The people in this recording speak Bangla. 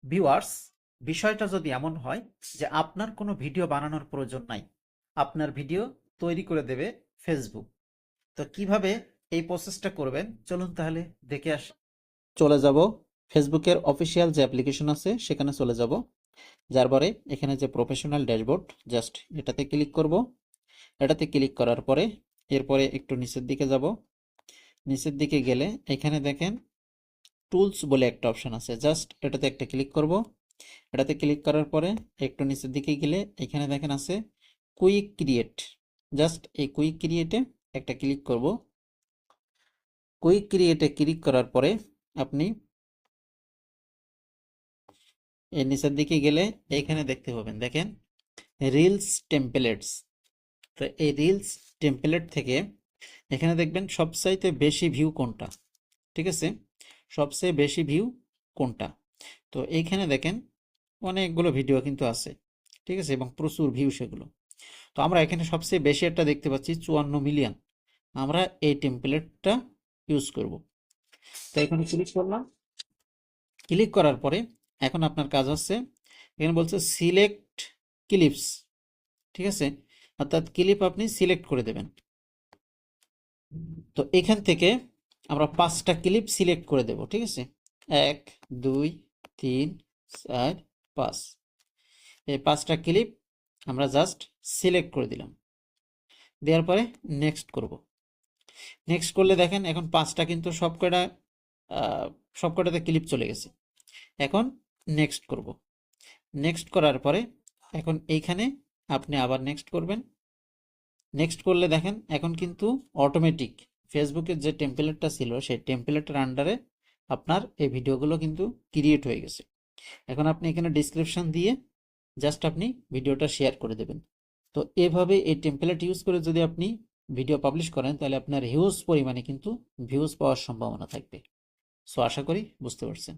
ভিউয়ার্স, বিষয়টা যদি এমন হয় যে আপনার কোনো ভিডিও বানানোর প্রয়োজন নাই, আপনার ভিডিও তৈরি করে দেবে ফেসবুক। তো কিভাবে এই প্রসেসটা করবেন চলুন তাহলে দেখে আসি। চলে যাব ফেসবুকের অফিসিয়াল যে অ্যাপ্লিকেশন আছে সেখানে চলে যাব। যার পরে এখানে যে প্রফেশনাল ড্যাশবোর্ড, জাস্ট এটাতে ক্লিক করব। এটাতে ক্লিক করার পরে এরপরে একটু নিচের দিকে যাব। নিচের দিকে গেলে এখানে দেখেন টুলস বলে একটা অপশন আছে, জাস্ট এটাতে একটা ক্লিক করব। এটাতে ক্লিক করার পরে একটু নিচের দিকে গেলে এখানে দেখেন আছে কুইক ক্রিয়েট। জাস্ট এই কুইক ক্রিয়েটে একটা ক্লিক করব। কুইক ক্রিয়েটে ক্লিক করার পরে আপনি এর নিচের দিকে গেলে এইখানে দেখতে পাবেন, দেখেন রিলস টেমপ্লেটস। তো এই রিলস টেমপ্লেট থেকে এখানে দেখবেন সবচাইতে বেশি ভিউ কোনটা, ঠিক আছে, সবচেয়ে বেশি ভিউ কোনটা। তো এইখানে দেখেন অনেকগুলো ভিডিও কিন্তু আছে, ঠিক আছে, এবং প্রচুর ভিউ সেগুলো। তো আমরা এখানে সবচেয়ে বেশি একটা দেখতে পাচ্ছি 54 মিলিয়ন। আমরা এই টেমপ্লেটটা ইউজ করব। তো এখানে ক্লিক করলাম। ক্লিক করার পরে এখন আপনার কাজ হচ্ছে, এখানে বলছে সিলেক্ট ক্লিপস, ঠিক আছে, অর্থাৎ ক্লিপ আপনি সিলেক্ট করে দেবেন। তো এখান থেকে আমরা 5টা ক্লিপ সিলেক্ট করে দেব, ঠিক আছে, 1 2 3 4 5। এই 5টা ক্লিপ আমরা জাস্ট সিলেক্ট করে দিলাম। দেওয়ার পরে নেক্সট করব। নেক্সট করলে দেখেন এখন 5টা কিন্তু সবকটাতে ক্লিপ চলে গেছে। এখন নেক্সট করব। নেক্সট করার পরে এখন এইখানে আপনি আবার নেক্সট করবেন। নেক্সট করলে দেখেন এখন কিন্তু অটোমেটিক ফেসবুকের যে টেমপ্লেটটা ছিল সেই টেমপ্লেটের আন্ডারে আপনার এই ভিডিওগুলো কিন্তু ক্রিয়েট হয়ে গেছে। এখন আপনি এখানে ডিসক্রিপশন দিয়ে জাস্ট আপনি ভিডিওটা শেয়ার করে দেবেন। তো এভাবে এই টেমপ্লেট ইউজ করে যদি আপনি ভিডিও পাবলিশ করেন তাহলে আপনার হিউজ পরিমাণে কিন্তু ভিউজ পাওয়ার সম্ভাবনা থাকবে। সো আশা করি বুঝতে পারছেন।